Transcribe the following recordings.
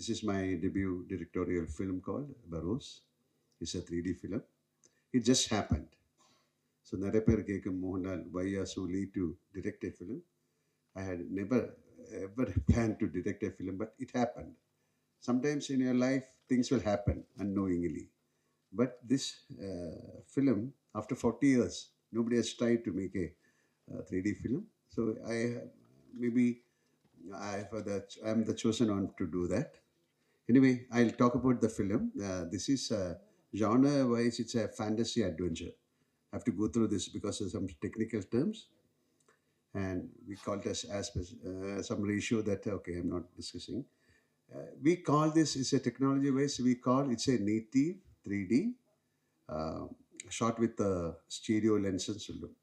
This is my debut directorial film called Barroz. It's a 3D film. It just happened. So Naraper Kekam Mohanlal, why you are so late to direct a film? I had never ever planned to direct a film, but it happened. Sometimes in your life, things will happen unknowingly. But this film, after 40 years, nobody has tried to make a 3D film. So maybe I'm the chosen one to do that. Anyway, I'll talk about the film. This is genre-wise, it's a fantasy adventure. I have to go through this because of some technical terms, and we call it as some ratio that okay, I'm not discussing. We call this is a technology-wise. We call it's a native 3D uh, shot with the stereo lens and சொல்லும்.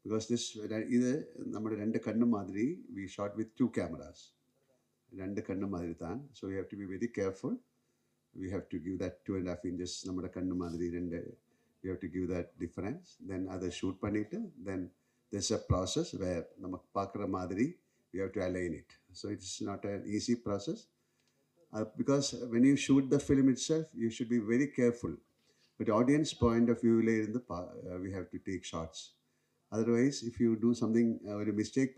Because this இது നമ്മുടെ രണ്ട് കണ്ണ് മാതിരി we shot with two cameras. രണ്ട് കണ്ണ് മാതിരി താൻ. So we have to be very careful. We have to give that 2.5 inches നമ്മുടെ കണ്ണ് മാതിരി രണ്ട്. We have to give that difference. Then அதை shoot பண்ணிட்டு then there's a process where நமக்கு பார்க்குற மாதிரி we have to align it. So it's not an easy process. Because when you shoot the film itself, you should be very careful. But audience point of view, we have to take shots. Otherwise, if you do something or a mistake,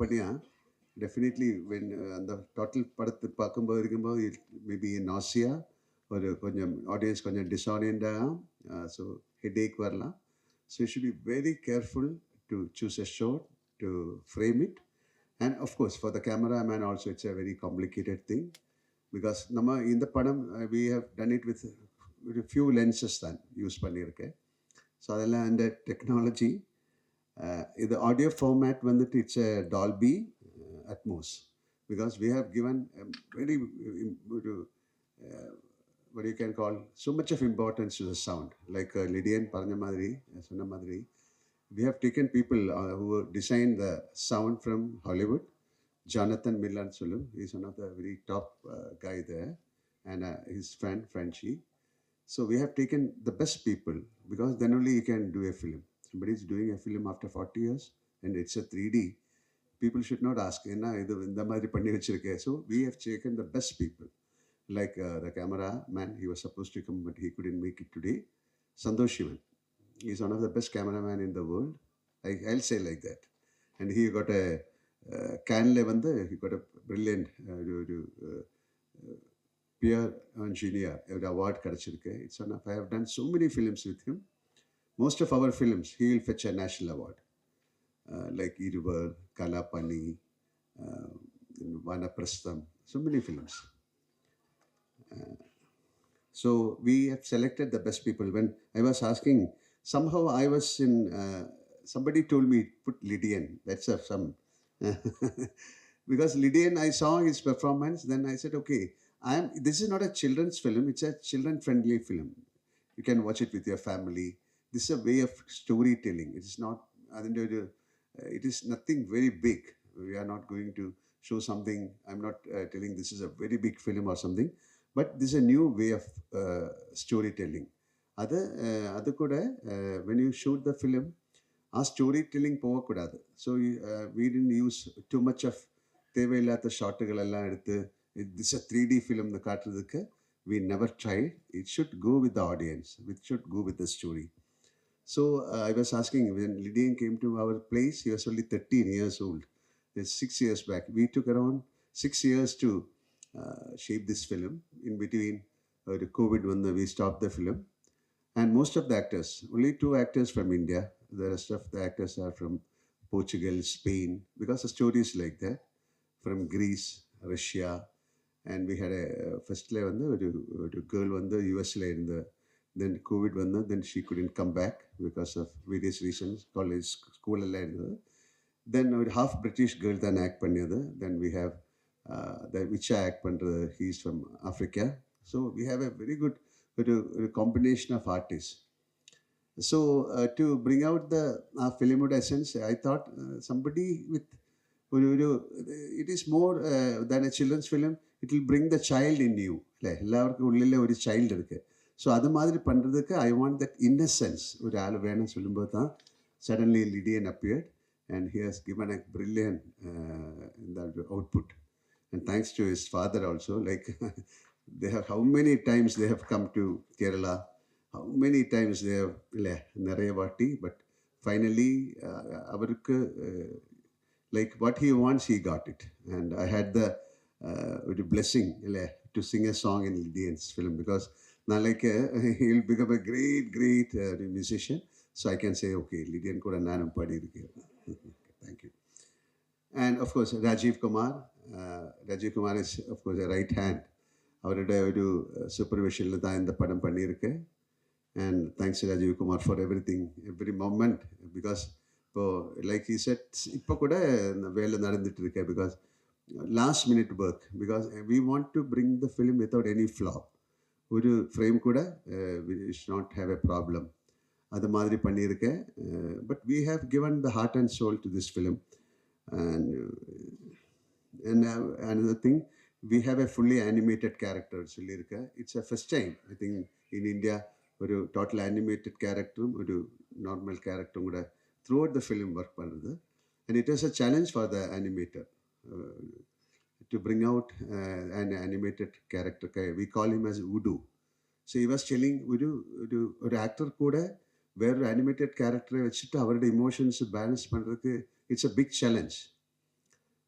definitely when the total படத்து பார்க்கும்போது இருக்கும்போது it may be nausea ஒரு கொஞ்சம் audience கொஞ்சம் disorient ஆகும். So headache வரலாம். So you should be very careful to choose a shot to frame it. And of course, for the cameraman also, it's a very complicated thing. Because நம்ம இந்த படம் we have done it with a few lenses தான் use பண்ணியிருக்கேன். So அதெல்லாம் அந்த technology இது audio format வந்துட்டு it's a Dolby Atmos. Because we have given very what you can call so much of importance to the sound. Like Lydian പറഞ്ഞ மாதிரி சொன்ன மாதிரி we have taken people who designed the sound from Hollywood. Jonathan Miller Sulum, he's one of the very top guy there, and his friend Frenchie. So we have taken the best people because then only you can do a film. Somebody is doing a film after 40 years and it's a 3D. People should not ask, "Enna idu indha maadhiri panni vechirukke." So we have taken the best people. Like the camera man, he was supposed to come, but he couldn't make it today. Santosh Shivan, he's one of the best cameraman in the world. I'll say like that. And he got a Canle வந்து he got a brilliant ஒரு peer engineer ஒரு award கிடைச்சிருக்கு. It's one of I have done so many films with him. Most of our films he will fetch a national award. Like Iruvar, Kalapani, Vanaprastham, so many films. So we have selected the best people. When I was asking, somehow I was in, somebody told me, put Lydian. That's some, because Lydian, I saw his performance, then I said, okay, this is not a children's film, it's a children-friendly film. You can watch it with your family. This is a way of storytelling. It is not, it is nothing very big. We are not going to show something. I'm not telling this is a very big film or something. But this is a new way of storytelling. அது கூட when you shoot the film, story telling போகக்கூடாது. So we didn't use too much of தேவையில்லாத ஷாட்டுகள் எல்லாம் எடுத்து this is a 3D film காட்டுறதுக்கு we never tried. It should go with the audience. It should go with the story. So I was asking, when Lydian came to our place, he was only 13 years old. It's 6 years back. We took around 6 years to shape this film. In between the COVID, when we stopped the film. And most of the actors, only 2 actors from India. The rest of the actors are from Portugal, Spain, because the story is like that. From Greece, Russia, and we had a first girl on the US in the then COVID then she couldn't come back because of various reasons. College, school, then half British girl then act panniyadu. Then we have the which act pandra. He's from Africa, so we have a very good combination of artists. So to bring out the film essence, I thought somebody with it is more than a children's film. It will bring the child in you. எல்லாருக்கும் உள்ளே ஒரு child இருக்கு. So அது மாதிரி பண்ணுறதுக்கு I want that innocence ஒரு ஆள் வேணும்னு சொல்லும்போது தான் suddenly Lydian appeared and he has given a brilliant output. And thanks to his father also, like they have, how many times they have come to Kerala, how many times they have Narayavati, but finally, avarukku, like what he wants, he got it. And I had the blessing to sing a song in Lydian's film because now, like, he'll become a great, great musician. So I can say, okay, Lydian kuda nanam padi irukku. Thank you. And of course, Rajiv Kumar. Rajiv Kumar is, of course, a right hand. അവരുടെ ഒരു സൂപ്പർവിഷനിൽ താൻ இந்த പടം பண்ணியிருக்கேன். And thanks to Rajiv Kumar for everything, every moment. Because ഇപ്പോൾ like ഈ set ഇപ്പോൾ കൂടെ വേല നടന്നിട്ട് ഇരിക്കുക because last minute work. Because we want to bring the film without any flaw. ഒരു ഫ്രെയിം കൂടെ we should not have a problem. அது மாதிரி பண்ணியிருக்கேன். But we have given the heart and soul to this film. And another thing, we have a fully animated character. It's a first time, I think, in India, a total animated character, a normal character throughout the film work. And it was a challenge for the animator to bring out an animated character. We call him as Udu. So he was telling Udu, an actor kuda, where animated character, emotions balance, it's a big challenge.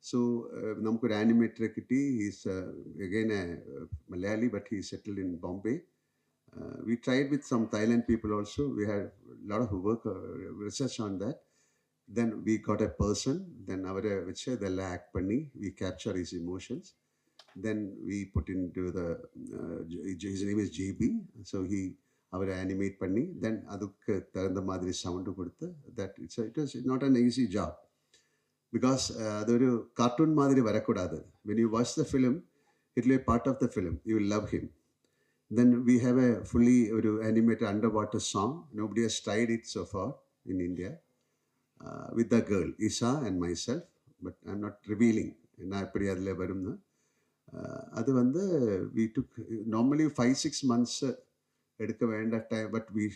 So, namukku animator kitti, he's again a Malayali, but he settled in Bombay. We tried with some Thailand people also. We had a lot of work, research on that. Then we got a person, then avare veche they'll act panni, we capture his emotions. Then we put into the, his name is JB, so he avare animate panni, then adukku tharanda madiri sound koduthu. That it was not an easy job. Because അതൊരു cartoon മാതിരി വരക്കൂടാതെ. When you watch the film, it will be part of the film. You will love him. Then we have a fully animated underwater song. Nobody has tried it so far in India. With the girl, Isa and myself. But I'm not revealing. அது வந்து we took normally 5-6 months எடுக்க வேண்ட time, but we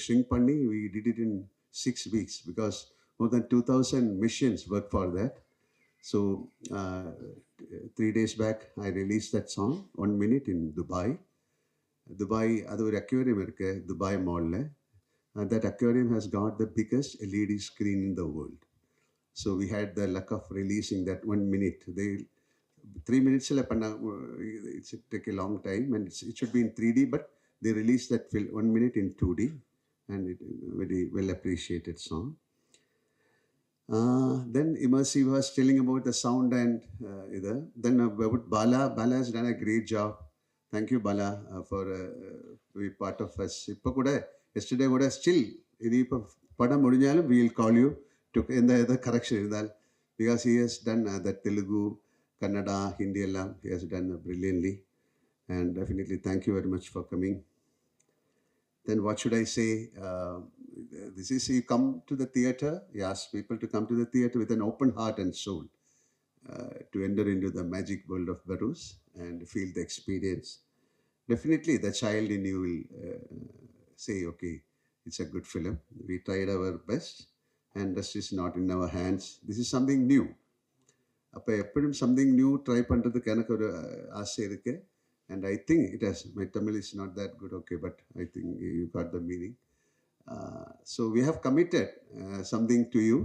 shrink பண்ணி we did it in 6 weeks because more than 2,000 missions work for that. So 3 days back, I released that song, 1 minute in Dubai. Dubai, அது ஒரு aquarium இருக்கு, Dubai Mall. That aquarium has got the biggest LED screen in the world. So we had the luck of releasing that 1 minute. 3 minutes, it should take a long time and it should be in 3D, but they released that 1 minute in 2D and it very well appreciated song. Then Immersive was telling about the sound and then about Bala. Bala has done a great job. Thank you, Bala, for being part of us. Yesterday, still, we will call you to in the correction because he has done the Telugu, Kannada, Hindi, he has done brilliantly. And definitely, thank you very much for coming. Then what should I say? This is, you come to the theater, you ask people to come to the theater with an open heart and soul to enter into the magic world of Barroz and feel the experience. Definitely the child in you will say, okay, it's a good film. We tried our best and this is not in our hands. This is something new. அப்போ எப்படியும் something new try பண்ணுறதுக்கு எனக்கு ஒரு ஆசை இருக்குது. And I think it has, my Tamil is not that good, okay, but I think you got the meaning. So we have committed something to you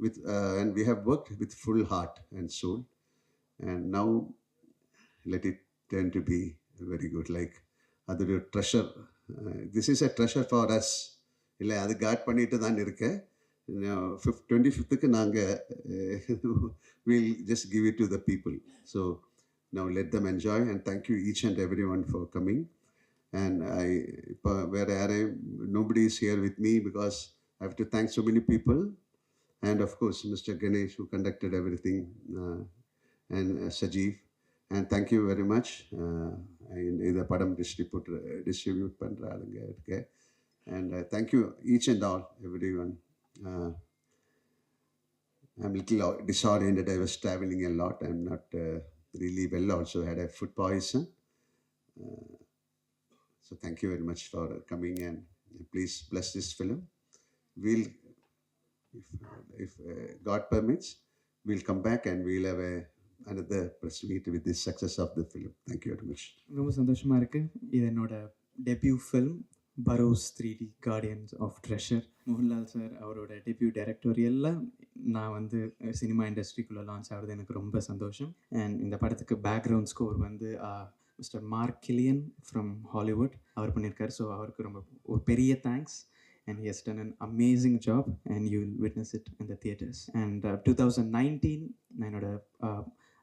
with, and we have worked with full heart and soul. And now let it turn to be very good, like other treasure. This is a treasure for us. இல்லை அது God பண்ணிட்டு தான் இருக்கேன். 25th we'll just give it to the people. So now let them enjoy and thank you each and everyone for coming. And nobody is here with me because I have to thank so many people. And of course, Mr. Ganesh who conducted everything and Sajeev. And thank you very much. In the Padam distribute pandra. And thank you each and all, everyone. I'm a little disoriented. I was traveling a lot. I'm not really well. Also had a food poison. So thank you very much for coming and please bless this film. We'll, if God permits, we'll come back and we'll have a another press meet with the success of the film. Thank you very much. ரொம்ப சந்தோஷமாக இருக்குது. இது என்னோட debut film Barroz 3D guardians of treasure. Mohanlal sir அவரோட debut டைரக்டோரியலில் நான் வந்து cinema இண்டஸ்ட்ரிக்குள்ளே launch ஆகிறது எனக்கு ரொம்ப சந்தோஷம். அண்ட் இந்த படத்துக்கு பேக்ரவுண்ட் ஸ்கோர் வந்து mister Mark Killian from Hollywood அவர் பண்ணியிருக்கார். ஸோ அவருக்கு ரொம்ப ஒரு பெரிய thanks. And he has done an amazing job, and you'll witness it in the theaters. And 2019 என்னோட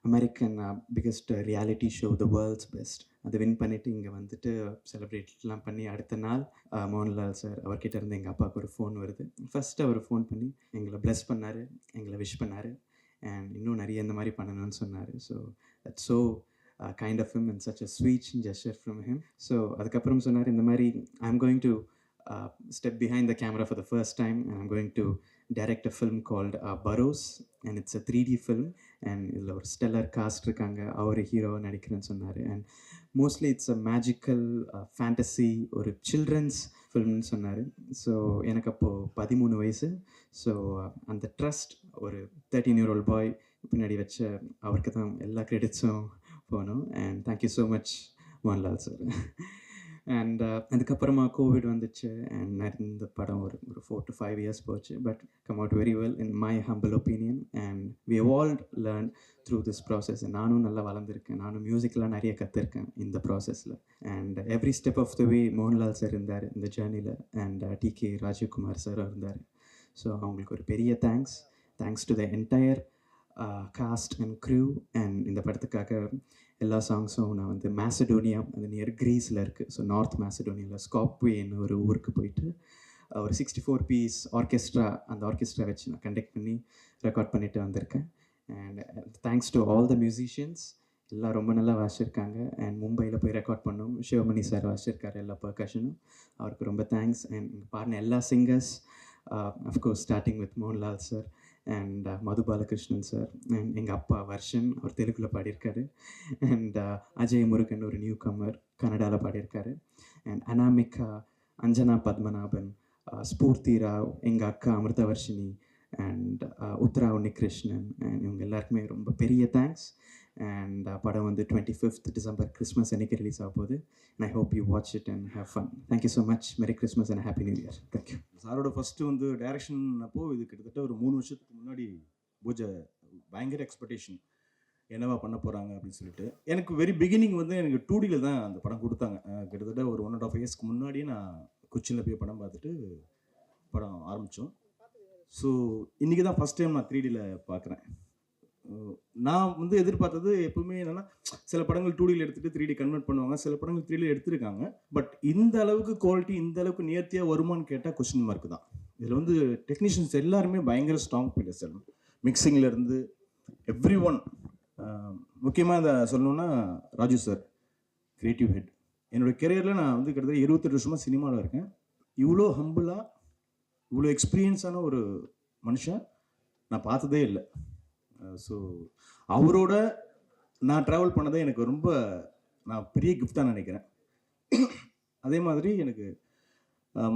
American biggest reality show the world's best அதை win பண்ணிவிட்டு இங்கே வந்துட்டு செலிப்ரேட்லாம் பண்ணி அடுத்த நாள் மோகன்லால் சார் அவர்கிட்ட இருந்து எங்கள் அப்பாவுக்கு ஒரு ஃபோன் வருது. ஃபஸ்ட்டு அவர் ஃபோன் பண்ணி எங்களை ப்ளஸ் பண்ணார், எங்களை விஷ் பண்ணார், அண்ட் இன்னும் நிறைய இந்த மாதிரி பண்ணணும்னு சொன்னார். So that's so kind of him and such a sweet gesture from him. So அதுக்கப்புறம் சொன்னார், இந்த மாதிரி I am going to step behind the camera for the first time, and I'm going to direct a film called Barroz, and it's a 3D film, and இதுல ஒரு stellar cost இருக்காங்க, அவர் hero நடிக்கிறேன்னு சொன்னார். And mostly it's a magical fantasy, ஒரு children's ஃபில்ம்னு சொன்னார். So எனக்கு அப்போது 13 வயசு. So அந்த ட்ரஸ்ட் ஒரு 13-year-old பாய் பின்னாடி வச்ச அவருக்கு தான் எல்லா கிரெடிட்ஸும் போகணும். And thank you so much Mohanlal sir. And அதுக்கப்புறமா கோவிட் வந்துச்சு, அண்ட் இந்த படம் ஒரு 4 to 5 years போச்சு. But come out very well in my humble opinion. And we have all learn through this process. நானும் நல்லா வளர்ந்துருக்கேன், நானும் மியூசிக்லாம் நிறைய கற்றுருக்கேன் இந்த ப்ராசஸில். And every step of the way Mohanlal sir இருந்தார் இந்த ஜேர்னியில், அண்ட் டிகே ராஜீவ்குமார் சாரும் இருந்தார். ஸோ அவங்களுக்கு ஒரு பெரிய thanks to the entire cast and crew. And இந்த படத்துக்காக எல்லா சாங்ஸும் நான் வந்து மேசடோனியா, அது நியர் கிரீஸில் இருக்குது. ஸோ நார்த் மேசடோனியாவில் ஸ்காப்வேன்னு ஒரு ஊருக்கு போயிட்டு ஒரு 64 piece ஆர்கெஸ்ட்ரா, அந்த ஆர்கெஸ்ட்ரா வச்சு நான் கண்டக்ட் பண்ணி ரெக்கார்ட் பண்ணிட்டு வந்திருக்கேன். And thanks to all the musicians, எல்லாம் ரொம்ப நல்லா வாசிச்சிருக்காங்க. அண்ட் மும்பையில் போய் ரெக்கார்ட் பண்ணோம், சிவமணி சார் வாசிச்சிருக்காரு எல்லா பர்கஷனும், அவருக்கு ரொம்ப தேங்க்ஸ். அண்ட் பாடின எல்லா singers, of course starting with Mohanlal sir and Madhu Balakrishnan sir, and எங்கள் அப்பா வர்ஷன், அவர் தெலுங்கில் பாடியிருக்காரு. அண்ட் அஜய் முருகன் ஒரு நியூ கம்மர், கன்னடாவில் பாடியிருக்காரு. அண்ட் அனாமிகா, அஞ்சனா பத்மநாபன், ஸ்பூர்த்தி ராவ், எங்கள் அக்கா அமிர்தவர்ஷினி, அண்ட் உத்ரா உன்னிகிருஷ்ணன், அண்ட் இவங்க எல்லாருக்குமே ரொம்ப பெரிய தேங்க்ஸ். அண்ட் படம் வந்து 25th December கிறிஸ்மஸ் அன்னைக்கு ரிலீஸ் ஆக போகுது. And I hope you watch it and have fun. Thank you so much. மெரி Christmas and happy new year. Thank you. சாரோட ஃபஸ்ட்டு வந்து டைரக்ஷன் அப்போது இது கிட்டத்தட்ட ஒரு 3 வருஷத்துக்கு முன்னாடி பூஜை பயங்கர எக்ஸ்பெக்டேஷன் என்னவா பண்ண போகிறாங்க அப்படின்னு சொல்லிட்டு. எனக்கு வெரி பிகினிங் வந்து எனக்கு 2Dயில் தான் அந்த படம் கொடுத்தாங்க. கிட்டத்தட்ட ஒரு 1.5 yearsக்கு முன்னாடியே நான் கொச்சினில் போய் படம் பார்த்துட்டு படம் ஆரம்பித்தோம். ஸோ இன்றைக்கி தான் ஃபஸ்ட் டைம் நான் 3Dயில் பார்க்குறேன். நான் வந்து எதிர்பார்த்தது எப்பவுமே என்னென்னா, சில படங்கள் 2Dயில் எடுத்துகிட்டு 3D கன்வெர்ட் பண்ணுவாங்க, சில படங்கள் 3Dயில் எடுத்திருக்காங்க. பட் இந்த அளவுக்கு குவாலிட்டி, இந்த அளவுக்கு நேர்த்தியாக வருமானு கேட்டால் கொஸ்டின் மார்க் தான். இதில் வந்து டெக்னீஷியன்ஸ் எல்லாருமே பயங்கர ஸ்ட்ராங் பிளேயர்ஸ். மிக்சிங்லேருந்து எவ்ரி ஒன். முக்கியமாக இதை சொல்லணுன்னா ராஜு சார், கிரியேட்டிவ் ஹெட். என்னோடய கெரியரில் நான் வந்து கிட்டத்தட்ட 28 வருஷமாக சினிமாவில் இருக்கேன். இவ்வளோ ஹம்பிளாக, இவ்வளோ எக்ஸ்பீரியன்ஸான ஒரு மனுஷன் நான் பார்த்ததே இல்லை. ஸோ அவரோட நான் ட்ராவல் பண்ணதை எனக்கு ரொம்ப நான் பெரிய கிஃப்டாக நினைக்கிறேன். அதே மாதிரி எனக்கு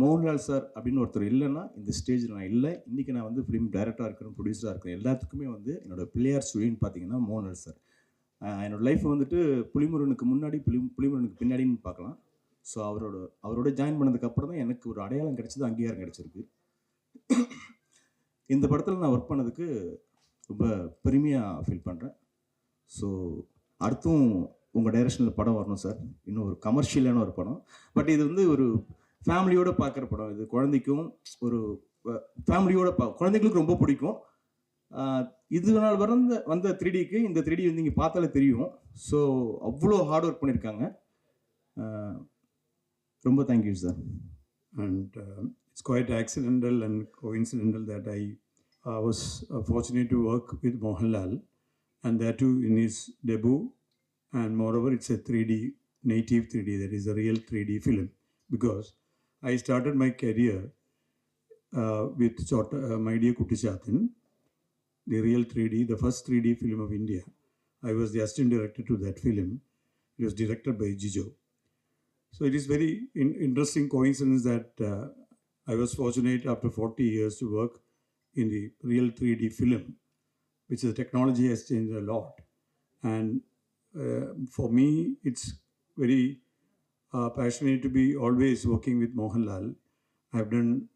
மோகன்லால் சார் அப்படின்னு ஒருத்தர் இல்லைன்னா இந்த ஸ்டேஜில் நான் இல்லை. இன்றைக்கி நான் வந்து ஃபிலிம் டைரக்டராக இருக்கிறேன், ப்ரொடியூசராக இருக்கிறேன். எல்லாத்துக்குமே வந்து என்னோடய பிள்ளையார் சுழின்னு பார்த்தீங்கன்னா மோகன்லால் சார். என்னோடய லைஃப் வந்துட்டு புலிமுருகனுக்கு முன்னாடி, புலிமுருகனுக்கு பின்னாடின்னு பார்க்கலாம். ஸோ அவரோட ஜாயின் பண்ணதுக்கப்புறம் தான் எனக்கு ஒரு அடையாளம் கிடைச்சது, அங்கீகாரம் கிடைச்சிருக்கு. இந்த படத்தில் நான் ஒர்க் பண்ணதுக்கு ரொம்ப பெருமையாக ஃபீல் பண்ணுறேன். ஸோ அடுத்தும் உங்கள் டைரக்ஷனில் படம் வரணும் சார். இன்னும் ஒரு கமர்ஷியலான ஒரு படம். பட் இது வந்து ஒரு ஃபேமிலியோடு பார்க்குற படம். இது குழந்தைக்கும் ஒரு ஃபேமிலியோட குழந்தைங்களுக்கு ரொம்ப பிடிக்கும். இது நாள் வந்த 3Dக்கு இந்த 3D வந்து நீங்கள் பார்த்தாலே தெரியும். ஸோ அவ்வளோ ஹார்ட் ஒர்க் பண்ணியிருக்காங்க. ரொம்ப thank you sir. And it's quite accidental and coincidental that I was fortunate to work with Mohanlal, and that too in his debut. And moreover, it's a 3D, native 3D, that is a real 3D film, because I started my career with My Dear Kuttichathan, the real 3D, the first 3D film of India. I was the assistant director to that film. It was directed by Jijo. So it is very interesting coincidence that I was fortunate after 40 years to work in the real 3D film, which the technology has changed a lot. And for me, it's very passionate to be always working with Mohanlal. I've done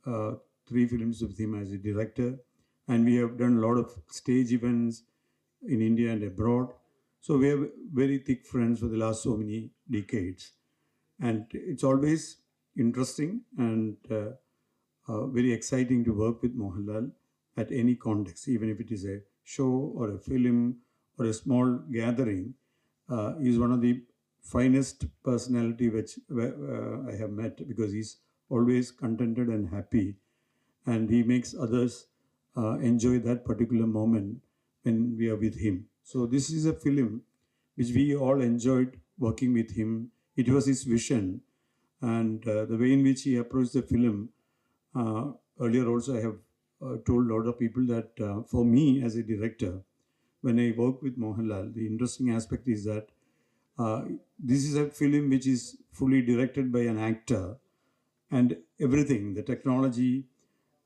3 films with him as a director, and we have done a lot of stage events in India and abroad. So we are very thick friends for the last so many decades, and it's always interesting and very exciting to work with Mohanlal at any context, even if it is a show or a film or a small gathering. He's one of the finest personality which I have met, because he's always contented and happy, and he makes others enjoy that particular moment when we are with him. So this is a film which we all enjoyed working with him. It was his vision, and the way in which he approached the film. Earlier also I have told a lot of people that for me as a director, when I work with Mohanlal, the interesting aspect is that uh, this is a film which is fully directed by an actor, and everything, the technology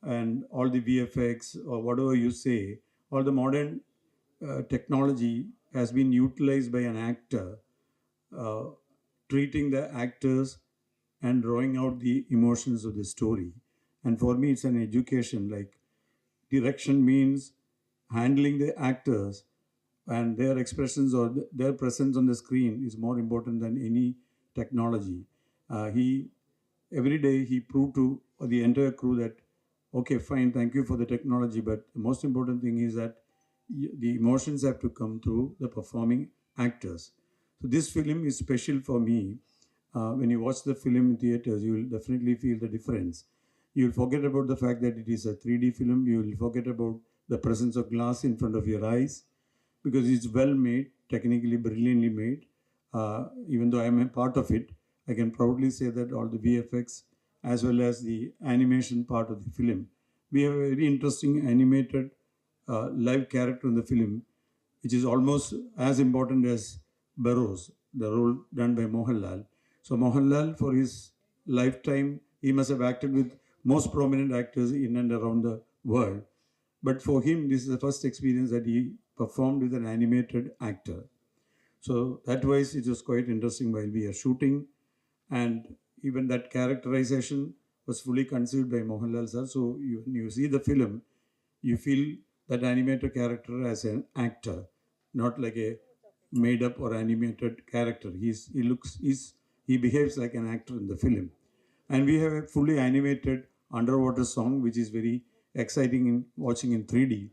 and all the VFX or whatever you say, all the modern technology has been utilized by an actor, uh, treating the actors and drawing out the emotions of the story. And for me, it's an education. Like, direction means handling the actors, and their expressions or their presence on the screen is more important than any technology. He Every day he proved to the entire crew that, okay, fine, thank you for the technology, but the most important thing is that the emotions have to come through the performing actors. So this film is special for me. When you watch the film in theaters, you will definitely feel the difference. You will forget about the fact that it is a 3D film. You will forget about the presence of glass in front of your eyes, because it's well made, technically brilliantly made. Even though I am a part of it, I can proudly say that all the VFX as well as the animation part of the film, we have a very interesting animated live character in the film, which is almost as important as Barroz, the role done by Mohanlal. So Mohanlal, for his lifetime, he must have acted with most prominent actors in and around the world. But for him, this is the first experience that he performed with an animated actor. So that wise, it was quite interesting while we are shooting, and even that characterization was fully conceived by Mohanlal sir. So when you see the film, you feel that animated character as an actor, not like a made up or animated character. He behaves like an actor in the film. And we have a fully animated underwater song, which is very exciting in watching in 3D.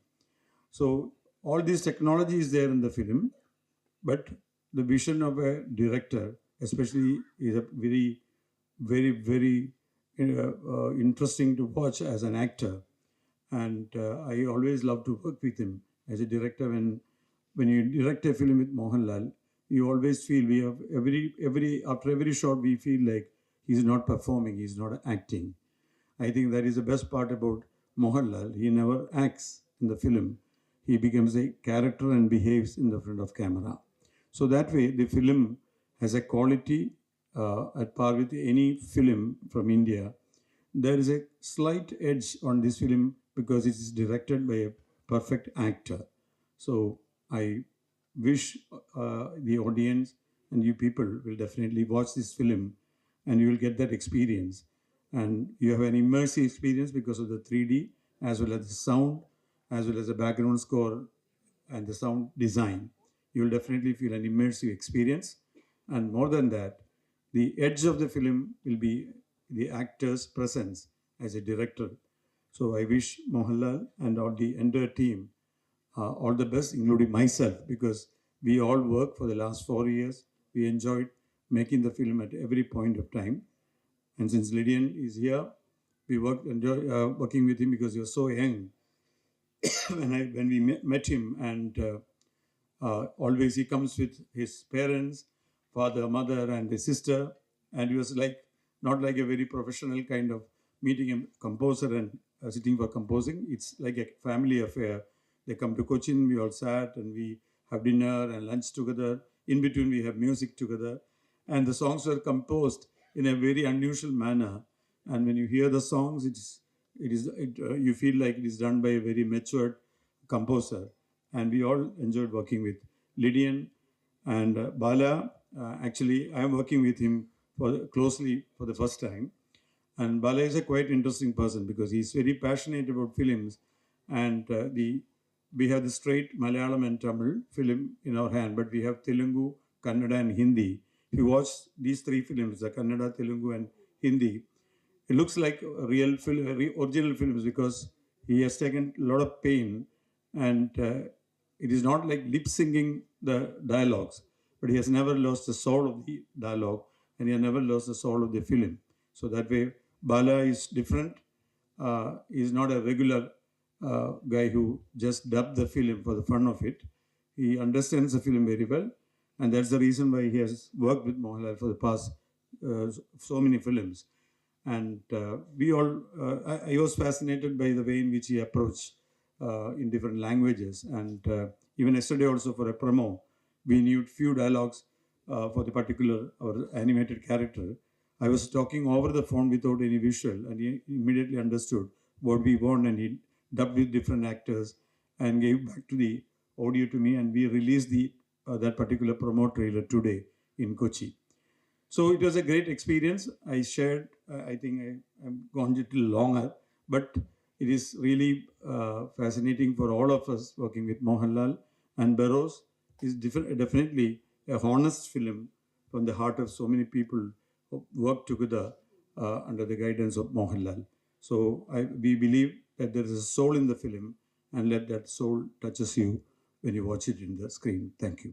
So all this technology is there in the film, but the vision of a director, especially, is a very interesting to watch as an actor. And I always love to work with him as a director. When you direct a film with Mohanlal, you always feel we have every after every shot we feel like he's not performing, he's not acting. I think that is the best part about Mohanlal. He never acts in the film. He becomes a character and behaves in the front of camera. So that way, the film has a quality at par with any film from India. There is a slight edge on this film because it is directed by a perfect actor. So I wish the audience and you people will definitely watch this film, and you will get that experience. And you have an immersive experience because of the 3D, as well as the sound, as well as the background score and the sound design. You will definitely feel an immersive experience. And more than that, the edge of the film will be the actor's presence as a director. So I wish Mohanlal and all the entire team all the best, including myself, because we all worked for the last 4 years. We enjoyed making the film at every point of time. And since Lydian is here, we enjoy working with him because he was so young when we met him, and always he comes with his parents, father, mother, and his sister, and he was like not like a very professional kind of meeting a composer and sitting for composing. It's like a family affair. They come to Cochin, we all sat and we have dinner and lunch together. In between, we have music together, and the songs were composed in a very unusual manner. And when you hear the songs, you feel like it is done by a very matured composer. And we all enjoyed working with Lydian. And Bala, actually, I am working with him closely for the first time. And Bala is a quite interesting person because he's very passionate about films. And we have the straight Malayalam and Tamil film in our hand, but we have Telugu, Kannada, and Hindi. If you watch these three films, the Kannada, Telugu, and Hindi, it looks like real film, original films because he has taken a lot of pain, and it is not like lip syncing the dialogues, but he has never lost the soul of the dialogue, and he has never lost the soul of the film. So that way, Bala is different. He is not a regular guy who just dubbed the film for the fun of it. He understands the film very well, and that's the reason why he has worked with Mohanlal for the past so many films. And we all, I was fascinated by the way in which he approached in different languages. And even yesterday also for a promo, we knew few dialogues for the particular or animated character. I was talking over the phone without any visual, and he immediately understood what we want, and he dubbed with different actors and gave back to the audio to me, and we released the that particular promo trailer today in Kochi. So it was a great experience. I shared, I think I've gone a little longer, but it is really fascinating for all of us working with Mohanlal. And Barroz is definitely a honest film from the heart of so many people who work together under the guidance of Mohanlal. So we believe that there is a soul in the film, and let that soul touches you when you watch it in the screen. Thank you.